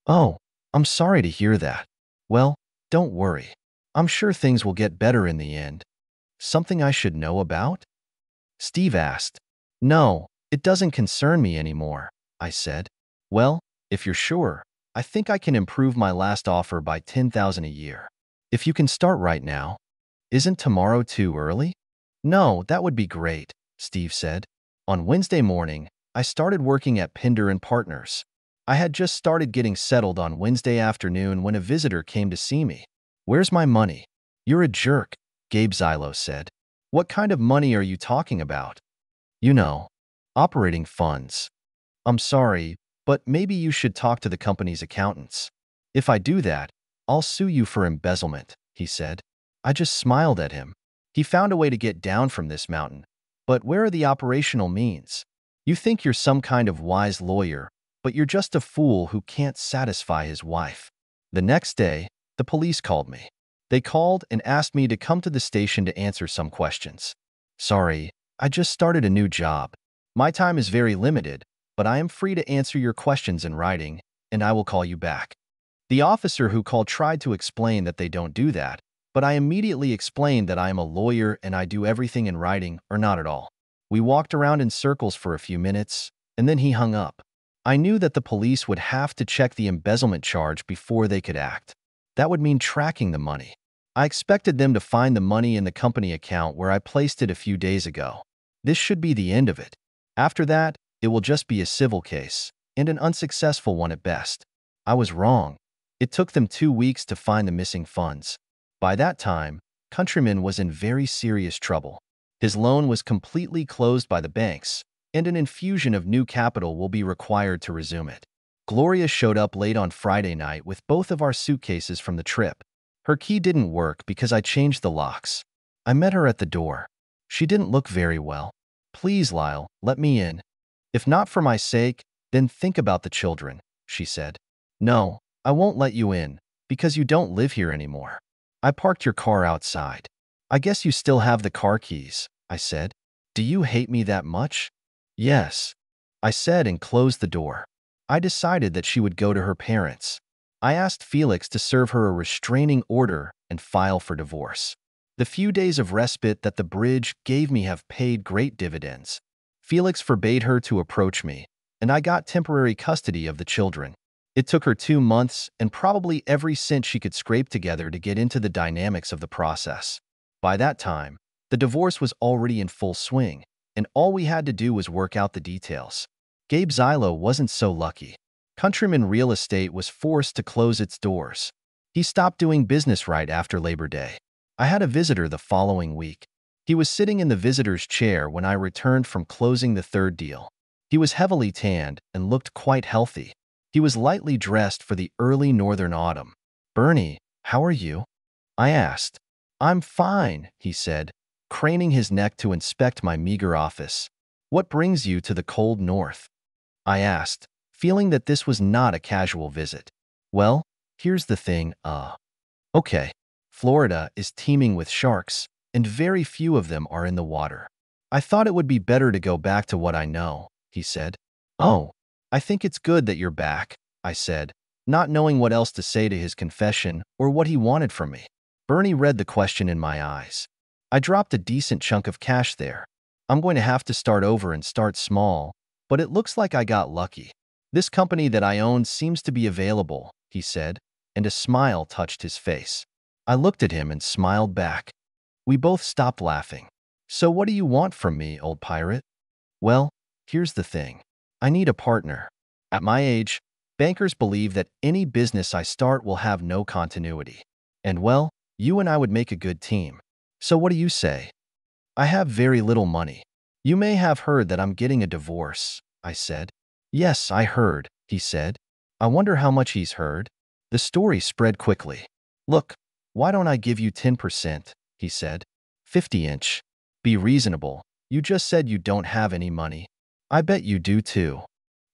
"Oh, I'm sorry to hear that. Well, don't worry. I'm sure things will get better in the end." "Something I should know about?" Steve asked. "No, it doesn't concern me anymore," I said. "Well, if you're sure, I think I can improve my last offer by $10,000 a year. If you can start right now." "Isn't tomorrow too early?" "No, that would be great," Steve said. On Wednesday morning, I started working at Pinder and Partners. I had just started getting settled on Wednesday afternoon when a visitor came to see me. "Where's my money?" "You're a jerk," Gabe Zilo said. "What kind of money are you talking about?" "You know, operating funds." "I'm sorry, but maybe you should talk to the company's accountants. If I do that, I'll sue you for embezzlement," he said. I just smiled at him. He found a way to get down from this mountain. But where are the operational means? You think you're some kind of wise lawyer, but you're just a fool who can't satisfy his wife. The next day, the police called me. They called and asked me to come to the station to answer some questions. "Sorry, I just started a new job. My time is very limited, but I am free to answer your questions in writing, and I will call you back." The officer who called tried to explain that they don't do that, but I immediately explained that I am a lawyer and I do everything in writing or not at all. We walked around in circles for a few minutes, and then he hung up. I knew that the police would have to check the embezzlement charge before they could act. That would mean tracking the money. I expected them to find the money in the company account where I placed it a few days ago. This should be the end of it. After that, it will just be a civil case, and an unsuccessful one at best. I was wrong. It took them 2 weeks to find the missing funds. By that time, Countryman was in very serious trouble. His loan was completely closed by the banks, and an infusion of new capital will be required to resume it. Gloria showed up late on Friday night with both of our suitcases from the trip. Her key didn't work because I changed the locks. I met her at the door. She didn't look very well. "Please, Lyle, let me in. If not for my sake, then think about the children," she said. "No, I won't let you in, because you don't live here anymore. I parked your car outside." "I guess you still have the car keys," I said. "Do you hate me that much?" "Yes," I said and closed the door. I decided that she would go to her parents. I asked Felix to serve her a restraining order and file for divorce. The few days of respite that the bridge gave me have paid great dividends. Felix forbade her to approach me, and I got temporary custody of the children. It took her 2 months and probably every cent she could scrape together to get into the dynamics of the process. By that time, the divorce was already in full swing, and all we had to do was work out the details. Gabe Zilo wasn't so lucky. Countryman Real Estate was forced to close its doors. He stopped doing business right after Labor Day. I had a visitor the following week. He was sitting in the visitor's chair when I returned from closing the third deal. He was heavily tanned and looked quite healthy. He was lightly dressed for the early northern autumn. "Bernie, how are you?" I asked. "I'm fine," he said, craning his neck to inspect my meager office. "What brings you to the cold north?" I asked, feeling that this was not a casual visit. "Well, here's the thing, okay. Florida is teeming with sharks, and very few of them are in the water. I thought it would be better to go back to what I know," he said. "Oh, I think it's good that you're back," I said, not knowing what else to say to his confession or what he wanted from me. Bernie read the question in my eyes. "I dropped a decent chunk of cash there. I'm going to have to start over and start small, but it looks like I got lucky. This company that I own seems to be available," he said, and a smile touched his face. I looked at him and smiled back. We both stopped laughing. "So what do you want from me, old pirate?" "Well, here's the thing. I need a partner. At my age, bankers believe that any business I start will have no continuity. And well, you and I would make a good team. So what do you say?" "I have very little money. You may have heard that I'm getting a divorce," I said. "Yes, I heard," he said. "I wonder how much he's heard." The story spread quickly. "Look, why don't I give you 10%, he said. 50-inch. Be reasonable. You just said you don't have any money. I bet you do too.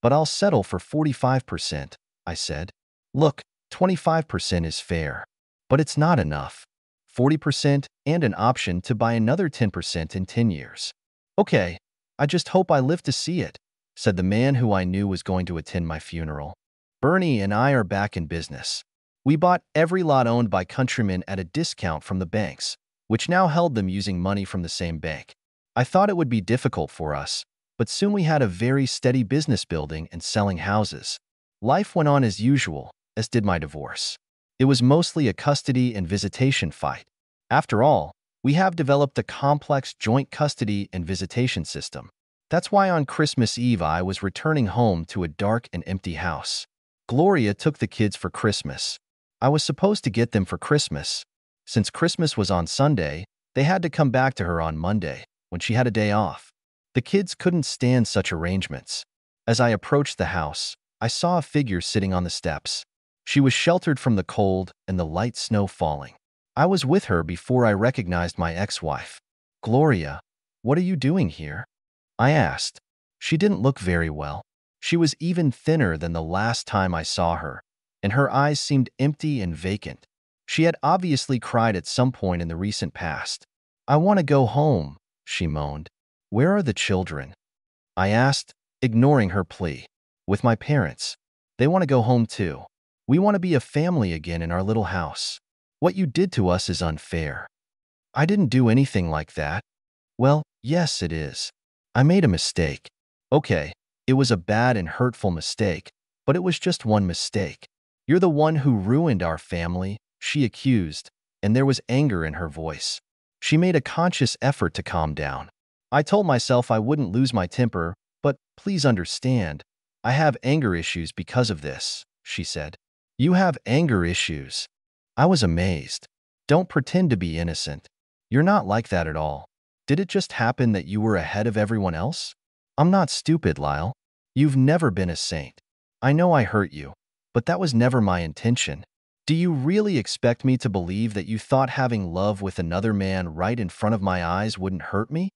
But I'll settle for 45%, I said. "Look, 25% is fair. But it's not enough. 40% and an option to buy another 10% in 10 years. "Okay, I just hope I live to see it," said the man who I knew was going to attend my funeral. Bernie and I are back in business. We bought every lot owned by countrymen at a discount from the banks, which now held them using money from the same bank. I thought it would be difficult for us, but soon we had a very steady business building and selling houses. Life went on as usual, as did my divorce. It was mostly a custody and visitation fight. After all, we have developed a complex joint custody and visitation system. That's why on Christmas Eve I was returning home to a dark and empty house. Gloria took the kids for Christmas. I was supposed to get them for Christmas. Since Christmas was on Sunday, they had to come back to her on Monday, when she had a day off. The kids couldn't stand such arrangements. As I approached the house, I saw a figure sitting on the steps. She was sheltered from the cold and the light snow falling. I was with her before I recognized my ex-wife. "Gloria, what are you doing here?" I asked. She didn't look very well. She was even thinner than the last time I saw her, and her eyes seemed empty and vacant. She had obviously cried at some point in the recent past. "I want to go home," she moaned. "Where are the children?" I asked, ignoring her plea. "With my parents. They want to go home too. We want to be a family again in our little house. What you did to us is unfair." "I didn't do anything like that." "Well, yes, it is. I made a mistake." "Okay, it was a bad and hurtful mistake, but it was just one mistake. You're the one who ruined our family," she accused, and there was anger in her voice. She made a conscious effort to calm down. I told myself I wouldn't lose my temper, but please understand, I have anger issues because of this, she said. "You have anger issues?" I was amazed. "Don't pretend to be innocent. You're not like that at all. Did it just happen that you were ahead of everyone else?" "I'm not stupid, Lyle. You've never been a saint. I know I hurt you, but that was never my intention. Do you really expect me to believe that you thought having love with another man right in front of my eyes wouldn't hurt me?"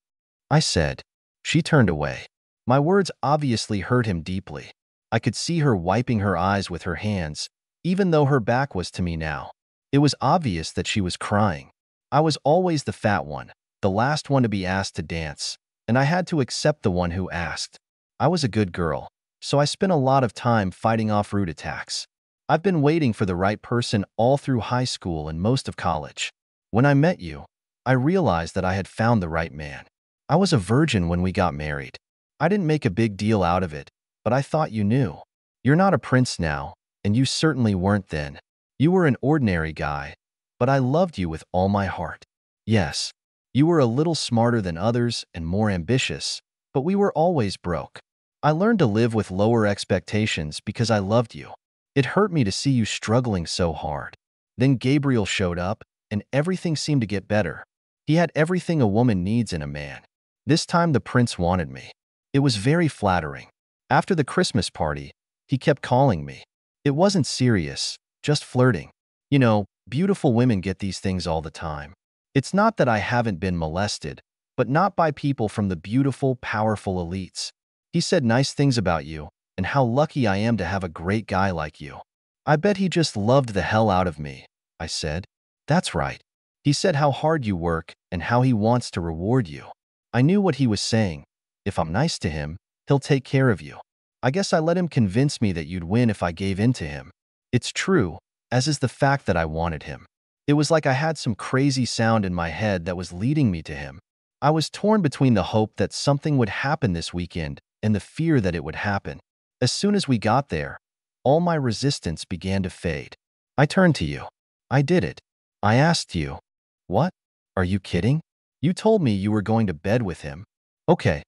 I said. She turned away. My words obviously hurt him deeply. I could see her wiping her eyes with her hands, even though her back was to me now. It was obvious that she was crying. I was always the fat one, the last one to be asked to dance, and I had to accept the one who asked. I was a good girl, so I spent a lot of time fighting off rude attacks. I've been waiting for the right person all through high school and most of college. When I met you, I realized that I had found the right man. I was a virgin when we got married. I didn't make a big deal out of it, but I thought you knew. You're not a prince now, and you certainly weren't then. You were an ordinary guy, but I loved you with all my heart. Yes, you were a little smarter than others and more ambitious, but we were always broke. I learned to live with lower expectations because I loved you. It hurt me to see you struggling so hard. Then Gabriel showed up, and everything seemed to get better. He had everything a woman needs in a man. This time the prince wanted me. It was very flattering. After the Christmas party, he kept calling me. It wasn't serious, just flirting. You know, beautiful women get these things all the time. It's not that I haven't been molested, but not by people from the beautiful, powerful elites. He said nice things about you, and how lucky I am to have a great guy like you. I bet he just loved the hell out of me, I said. That's right. He said how hard you work and how he wants to reward you. I knew what he was saying. If I'm nice to him, he'll take care of you. I guess I let him convince me that you'd win if I gave in to him. It's true, as is the fact that I wanted him. It was like I had some crazy sound in my head that was leading me to him. I was torn between the hope that something would happen this weekend and the fear that it would happen. As soon as we got there, all my resistance began to fade. I turned to you. I did it. I asked you, "What? Are you kidding? You told me you were going to bed with him." Okay.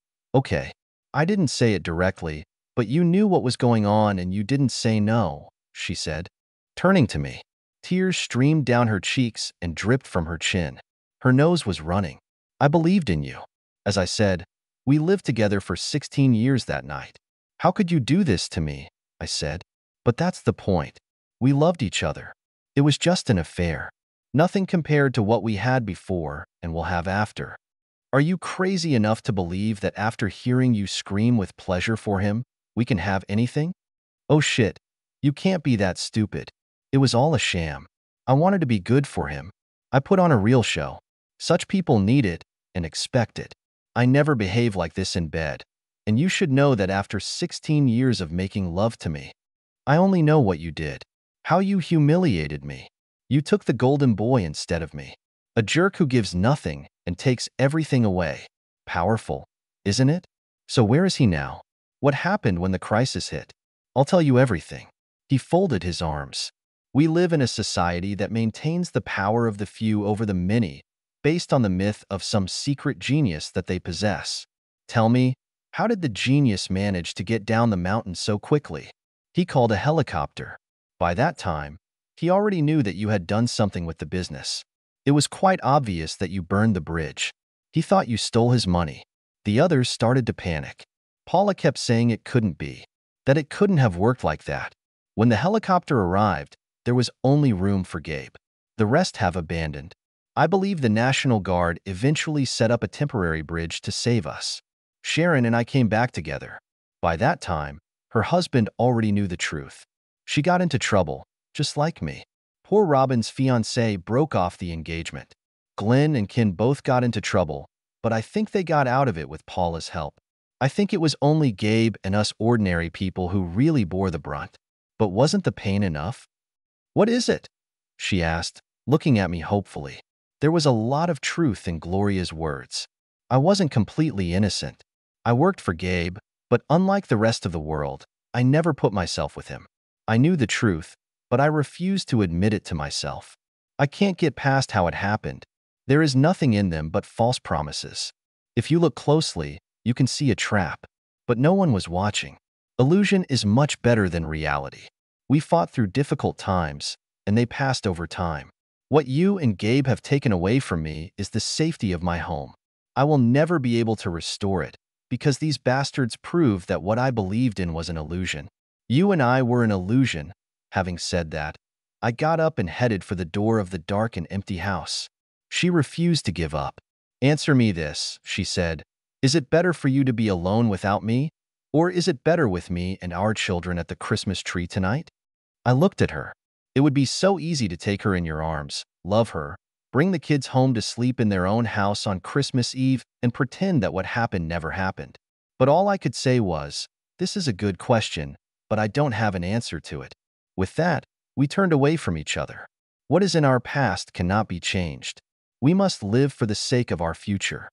I didn't say it directly, but you knew what was going on and you didn't say no, she said. Turning to me, tears streamed down her cheeks and dripped from her chin. Her nose was running. I believed in you. As I said, we lived together for 16 years that night. How could you do this to me? I said. But that's the point. We loved each other. It was just an affair. Nothing compared to what we had before and will have after. Are you crazy enough to believe that after hearing you scream with pleasure for him, we can have anything? Oh shit, you can't be that stupid. It was all a sham. I wanted to be good for him. I put on a real show. Such people need it and expect it. I never behave like this in bed, and you should know that after 16 years of making love to me, I only know what you did. How you humiliated me. You took the golden boy instead of me. A jerk who gives nothing and takes everything away. Powerful, isn't it? So where is he now? What happened when the crisis hit? I'll tell you everything. He folded his arms. We live in a society that maintains the power of the few over the many, based on the myth of some secret genius that they possess. Tell me, how did the genius manage to get down the mountain so quickly? He called a helicopter. By that time, he already knew that you had done something with the business. It was quite obvious that you burned the bridge. He thought you stole his money. The others started to panic. Paula kept saying it couldn't be, that it couldn't have worked like that. When the helicopter arrived, there was only room for Gabe. The rest have abandoned. I believe the National Guard eventually set up a temporary bridge to save us. Sharon and I came back together. By that time, her husband already knew the truth. She got into trouble, just like me. Poor Robin's fiancé broke off the engagement. Glenn and Ken both got into trouble, but I think they got out of it with Paula's help. I think it was only Gabe and us ordinary people who really bore the brunt. But wasn't the pain enough? What is it? She asked, looking at me hopefully. There was a lot of truth in Gloria's words. I wasn't completely innocent. I worked for Gabe, but unlike the rest of the world, I never put myself with him. I knew the truth, but I refused to admit it to myself. I can't get past how it happened. There is nothing in them but false promises. If you look closely, you can see a trap. But no one was watching. Illusion is much better than reality. We fought through difficult times, and they passed over time. What you and Gabe have taken away from me is the safety of my home. I will never be able to restore it, because these bastards proved that what I believed in was an illusion. You and I were an illusion. Having said that, I got up and headed for the door of the dark and empty house. She refused to give up. Answer me this, she said. Is it better for you to be alone without me? Or is it better with me and our children at the Christmas tree tonight? I looked at her. It would be so easy to take her in your arms, love her, bring the kids home to sleep in their own house on Christmas Eve, and pretend that what happened never happened. But all I could say was, this is a good question, but I don't have an answer to it. With that, we turned away from each other. What is in our past cannot be changed. We must live for the sake of our future.